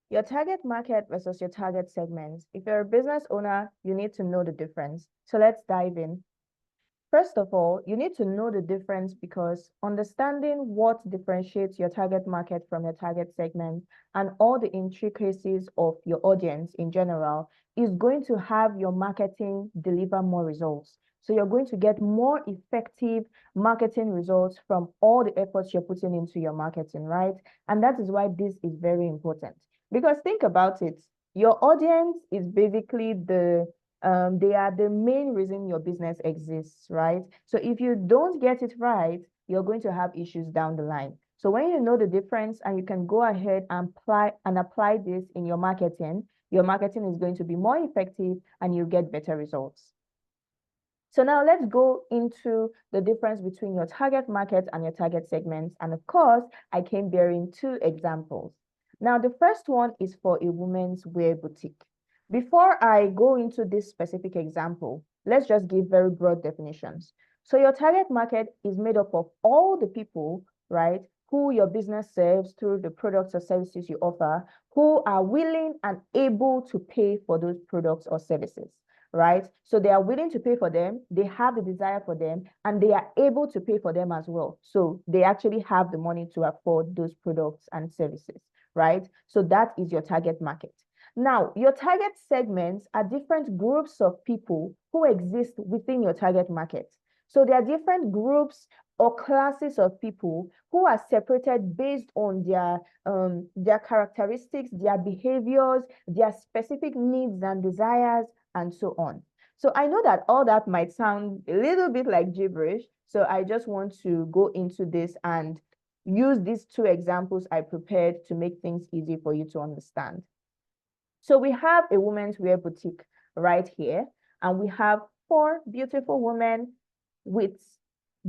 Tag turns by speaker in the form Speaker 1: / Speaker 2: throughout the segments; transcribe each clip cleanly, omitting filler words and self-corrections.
Speaker 1: Your target market versus your target segment. If you're a business owner, you need to know the difference. So let's dive in. First of all, you need to know the difference because understanding what differentiates your target market from your target segment and all the intricacies of your audience in general is going to have your marketing deliver more results. So you're going to get more effective marketing results from all the efforts you're putting into your marketing, right? And that is why this is very important. Because think about it, your audience is basically they are the main reason your business exists, right? So if you don't get it right, you're going to have issues down the line. So when you know the difference and you can go ahead and apply this in your marketing is going to be more effective and you get better results. So now let's go into the difference between your target market and your target segments. And of course, I came bearing two examples. Now, the first one is for a women's wear boutique. Before I go into this specific example, let's just give very broad definitions. So your target market is made up of all the people, right, who your business serves through the products or services you offer, who are willing and able to pay for those products or services, right? So they are willing to pay for them, they have the desire for them, and they are able to pay for them as well. So they actually have the money to afford those products and services, right? So that is your target market. Now, your target segments are different groups of people who exist within your target market. So there are different groups or classes of people who are separated based on their characteristics, their behaviors, their specific needs and desires, and so on. So I know that all that might sound a little bit like gibberish. So I just want to go into this and use these two examples I prepared to make things easy for you to understand. So we have a women's wear boutique right here, and we have four beautiful women with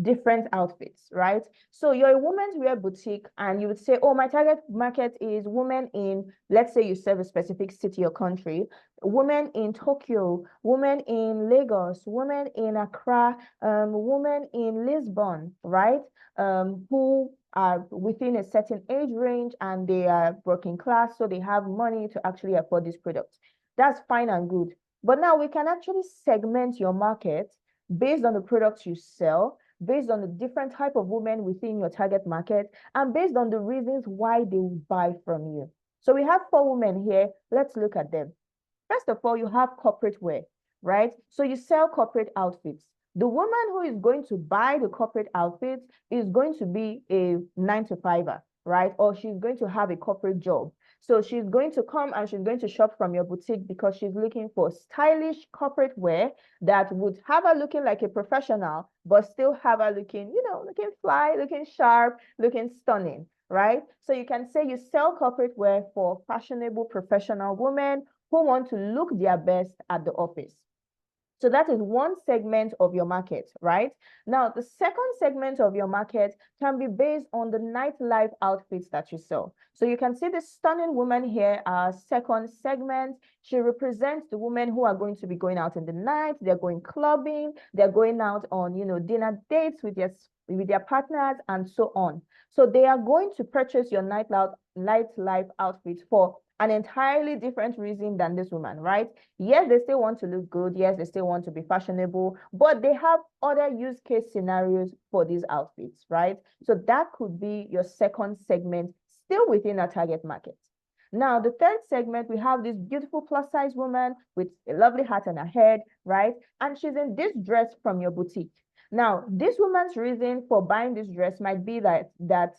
Speaker 1: different outfits, right? So you're a women's wear boutique and you would say, oh, my target market is women in, let's say you serve a specific city or country, women in Tokyo, women in Lagos, women in Accra, women in Lisbon, right? Who are within a certain age range and they are working class, so they have money to actually afford these products. That's fine and good. But now we can actually segment your market based on the products you sell, based on the different type of women within your target market, and based on the reasons why they will buy from you. So we have four women here. Let's look at them. First of all, you have corporate wear, right? So you sell corporate outfits. The woman who is going to buy the corporate outfits is going to be a 9-to-5er, right? Or she's going to have a corporate job. So she's going to come and she's going to shop from your boutique because she's looking for stylish corporate wear that would have her looking like a professional, but still have her looking, looking fly, looking sharp, looking stunning, right? So you can say you sell corporate wear for fashionable professional women who want to look their best at the office. So that is one segment of your market, right? Now, the second segment of your market can be based on the nightlife outfits that you sell. So you can see this stunning woman here, our second segment. She represents the women who are going to be going out in the night. They're going clubbing. They're going out on, dinner dates with their partners and so on. So they are going to purchase your nightlife outfit for an entirely different reason than this woman, right? Yes, they still want to look good. Yes, they still want to be fashionable, but they have other use case scenarios for these outfits, right? So that could be your second segment, still within a target market. Now, the third segment, we have this beautiful plus size woman with a lovely hat on her head, right? And she's in this dress from your boutique. Now, this woman's reason for buying this dress might be that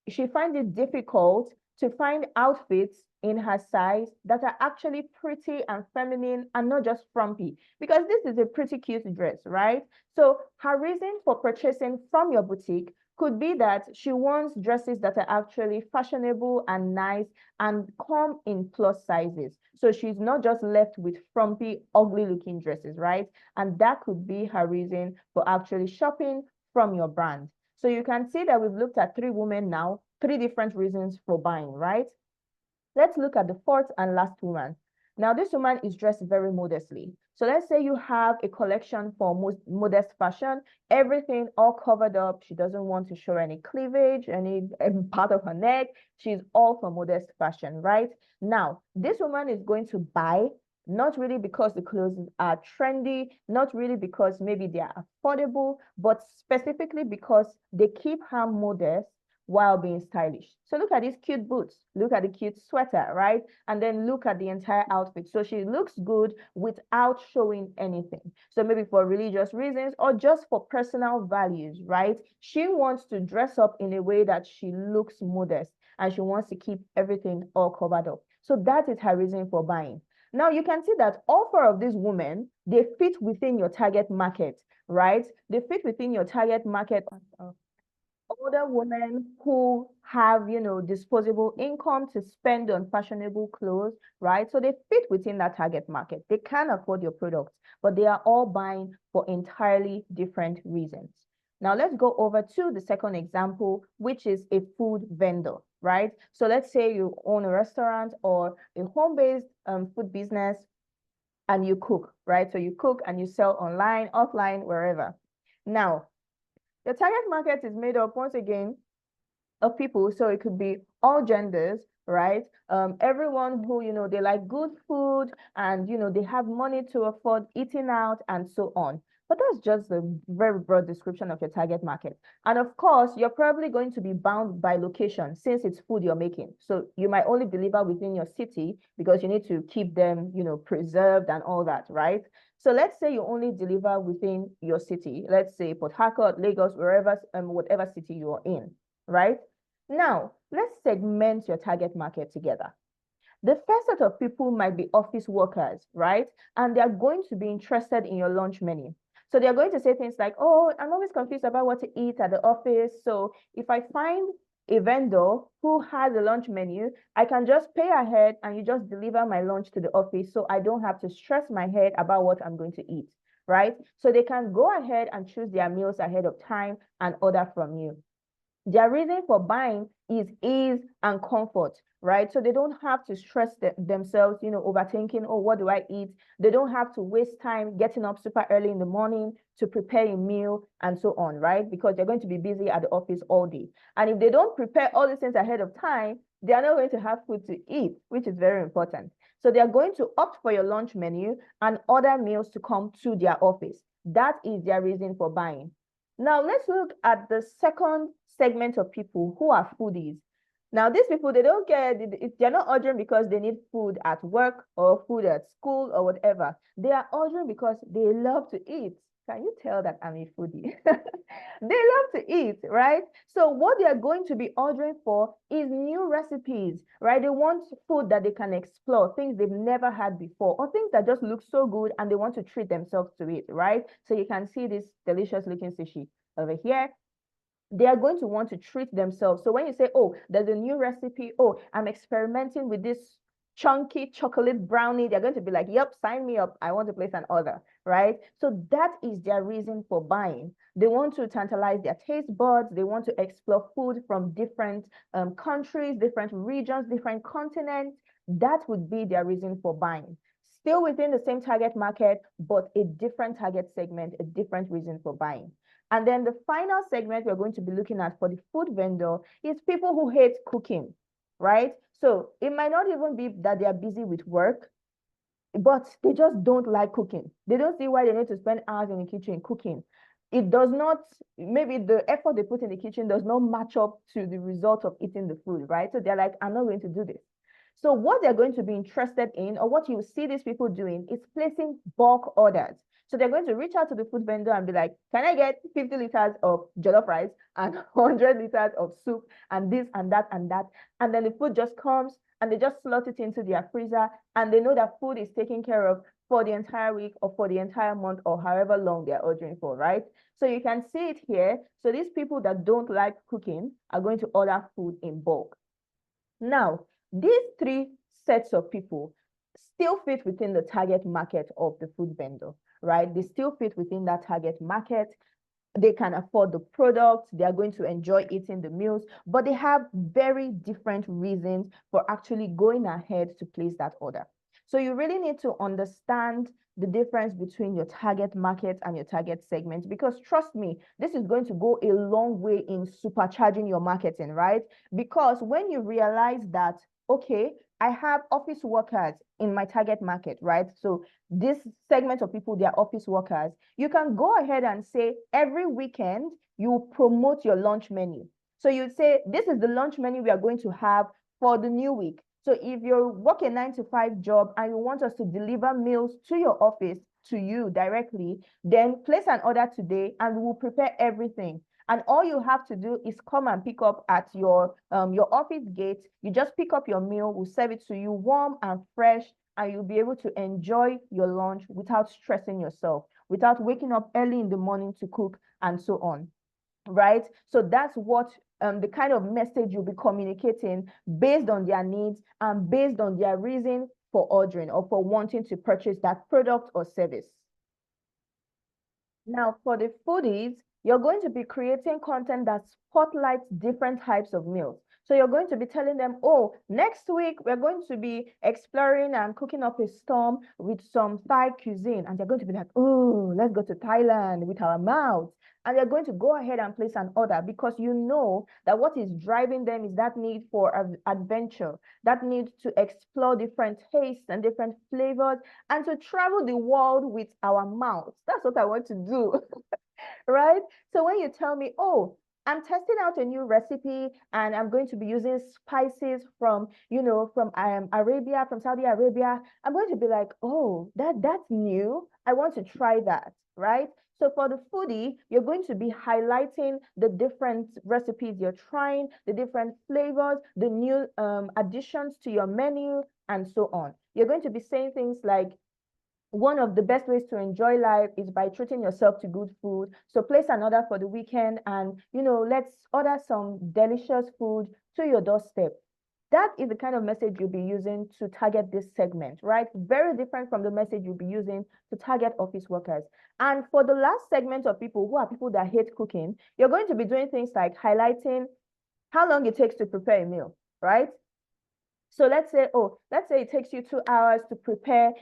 Speaker 1: she finds it difficult to find outfits in her size that are actually pretty and feminine and not just frumpy, because this is a pretty cute dress, right? So her reason for purchasing from your boutique could be that she wants dresses that are actually fashionable and nice and come in plus sizes. So she's not just left with frumpy, ugly looking dresses, right? And that could be her reason for actually shopping from your brand. So you can see that we've looked at three women now, three different reasons for buying, right? Let's look at the fourth and last woman. Now, this woman is dressed very modestly. So let's say you have a collection for modest fashion, everything all covered up. She doesn't want to show any cleavage, any part of her neck. She's all for modest fashion, right? Now, this woman is going to buy not really because the clothes are trendy, not really because maybe they are affordable, but specifically because they keep her modest while being stylish. So look at these cute boots, look at the cute sweater, right? And then look at the entire outfit. So she looks good without showing anything. So maybe for religious reasons or just for personal values, right? She wants to dress up in a way that she looks modest and she wants to keep everything all covered up. So that is her reason for buying. Now you can see that all four of these women, they fit within your target market, right? They fit within your target market. Older women who have, disposable income to spend on fashionable clothes, right? So they fit within that target market. They can afford your products, but they are all buying for entirely different reasons. Now let's go over to the second example, which is a food vendor, right? So let's say you own a restaurant or a home-based food business and you cook, right? So you cook and you sell online, offline, wherever. Now, the target market is made up, once again, of people. So it could be all genders, right? Everyone who, they like good food and, they have money to afford eating out and so on. But that's just a very broad description of your target market. And of course, you're probably going to be bound by location since it's food you're making. So you might only deliver within your city because you need to keep them, preserved and all that, right? So let's say you only deliver within your city. Let's say Port Harcourt, Lagos, wherever, whatever city you are in, right? Now, let's segment your target market together. The first set of people might be office workers, right? And they're going to be interested in your lunch menu. So they're going to say things like, oh, I'm always confused about what to eat at the office. So if I find a vendor who has a lunch menu, I can just pay ahead and you just deliver my lunch to the office so I don't have to stress my head about what I'm going to eat, right? So they can go ahead and choose their meals ahead of time and order from you. Their reason for buying is ease and comfort, right? So they don't have to stress themselves, overthinking, oh, what do I eat? They don't have to waste time getting up super early in the morning to prepare a meal and so on, right? Because they're going to be busy at the office all day. And if they don't prepare all these things ahead of time, they are not going to have food to eat, which is very important. So they are going to opt for your lunch menu and order meals to come to their office. That is their reason for buying. Now let's look at the second segment of people who are foodies. Now, these people, they don't care. They're not ordering because they need food at work or food at school or whatever. They are ordering because they love to eat. Can you tell that I'm a foodie? They love to eat, right? So what they are going to be ordering for is new recipes, right? They want food that they can explore, things they've never had before, or things that just look so good and they want to treat themselves to it, right? So you can see this delicious looking sushi over here. They are going to want to treat themselves. So when you say, oh, there's a new recipe, oh, I'm experimenting with this chunky chocolate brownie, they're going to be like, yep, sign me up. I want to place an order, right? So that is their reason for buying. They want to tantalize their taste buds. They want to explore food from different countries, different regions, different continents. That would be their reason for buying. Still within the same target market, but a different target segment, a different reason for buying. And then the final segment we're going to be looking at for the food vendor is people who hate cooking, right? So it might not even be that they are busy with work, but they just don't like cooking. They don't see why they need to spend hours in the kitchen cooking. It does not, maybe the effort they put in the kitchen does not match up to the result of eating the food, right? So they're like, I'm not going to do this. So what they're going to be interested in, or what you see these people doing, is placing bulk orders. So they're going to reach out to the food vendor and be like, can I get 50 liters of jollof rice and 100 liters of soup and this and that and that? And then the food just comes and they just slot it into their freezer and they know that food is taken care of for the entire week or for the entire month or however long they're ordering for, right? So you can see it here. So these people that don't like cooking are going to order food in bulk. Now, these three sets of people still fit within the target market of the food vendor, right? They still fit within that target market. They can afford the product. They are going to enjoy eating the meals, but they have very different reasons for actually going ahead to place that order. So you really need to understand the difference between your target market and your target segment, because trust me, this is going to go a long way in supercharging your marketing, right? Because when you realize that, okay, I have office workers in my target market, right? So this segment of people, they are office workers. You can go ahead and say every weekend you promote your lunch menu. So you say, this is the lunch menu we are going to have for the new week. So if you're working 9 to 5 job and you want us to deliver meals to your office, to you directly, then place an order today and we will prepare everything. And all you have to do is come and pick up at your office gate. You just pick up your meal, we'll serve it to you warm and fresh, and you'll be able to enjoy your lunch without stressing yourself, without waking up early in the morning to cook and so on, right? So that's what the kind of message you'll be communicating based on their needs and based on their reason for ordering or for wanting to purchase that product or service. Now, for the foodies, you're going to be creating content that spotlights different types of meals. So you're going to be telling them, oh, next week, we're going to be exploring and cooking up a storm with some Thai cuisine. And they're going to be like, oh, let's go to Thailand with our mouths. And they're going to go ahead and place an order because you know that what is driving them is that need for adventure, that need to explore different tastes and different flavors and to travel the world with our mouths. That's what I want to do, right? So when you tell me, oh, I'm testing out a new recipe and I'm going to be using spices from, from Arabia, from Saudi Arabia, I'm going to be like, oh, that's new. I want to try that, right? So for the foodie, you're going to be highlighting the different recipes you're trying, the different flavors, the new additions to your menu, and so on. You're going to be saying things like, one of the best ways to enjoy life is by treating yourself to good food. So place an order for the weekend and, let's order some delicious food to your doorstep. That is the kind of message you'll be using to target this segment, right? Very different from the message you'll be using to target office workers. And for the last segment of people, who are people that hate cooking, you're going to be doing things like highlighting how long it takes to prepare a meal, right? So let's say it takes you 2 hours to prepare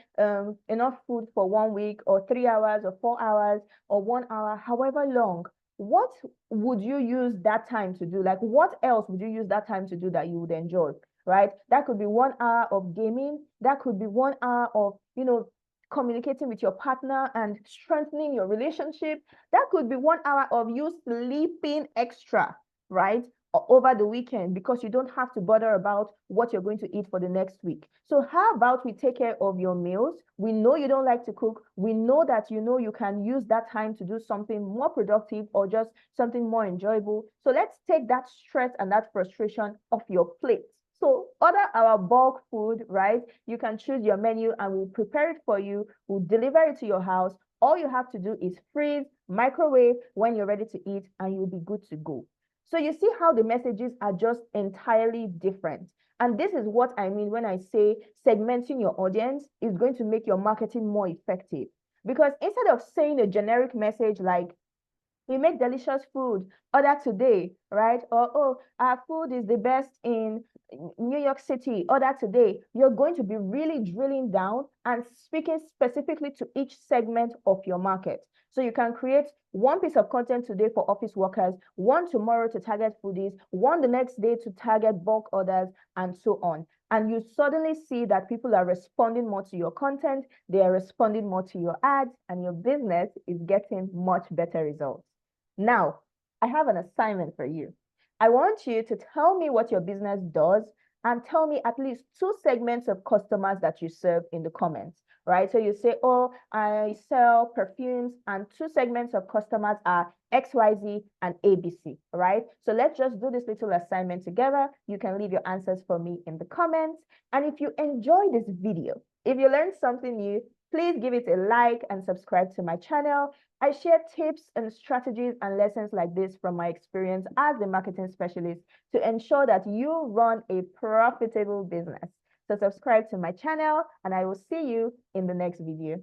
Speaker 1: enough food for 1 week, or 3 hours, or 4 hours, or 1 hour, however long. What would you use that time to do? Like, what else would you use that time to do that you would enjoy, right? That could be 1 hour of gaming. That could be 1 hour of, communicating with your partner and strengthening your relationship. That could be 1 hour of you sleeping extra, right? Over the weekend, because you don't have to bother about what you're going to eat for the next week. So how about we take care of your meals? We know you don't like to cook. We know that you can use that time to do something more productive or just something more enjoyable. So let's take that stress and that frustration off your plate. So order our bulk food, right? You can choose your menu and we'll prepare it for you. We'll deliver it to your house. All you have to do is freeze, microwave when you're ready to eat, and you'll be good to go. So you see how the messages are just entirely different. And this is what I mean when I say segmenting your audience is going to make your marketing more effective. Because instead of saying a generic message like, we make delicious food, order today, right? Or, oh, our food is the best in New York City, order today. You're going to be really drilling down and speaking specifically to each segment of your market. So you can create one piece of content today for office workers, one tomorrow to target foodies, one the next day to target bulk orders, and so on. And you suddenly see that people are responding more to your content, they are responding more to your ads, and your business is getting much better results. Now, I have an assignment for you. I want you to tell me what your business does and tell me at least 2 segments of customers that you serve in the comments, right? So you say, oh, I sell perfumes, and 2 segments of customers are XYZ and ABC, right? So let's just do this little assignment together. You can leave your answers for me in the comments. And if you enjoy this video, if you learned something new, please give it a like and subscribe to my channel. I share tips and strategies and lessons like this from my experience as a marketing specialist to ensure that you run a profitable business. So subscribe to my channel and I will see you in the next video.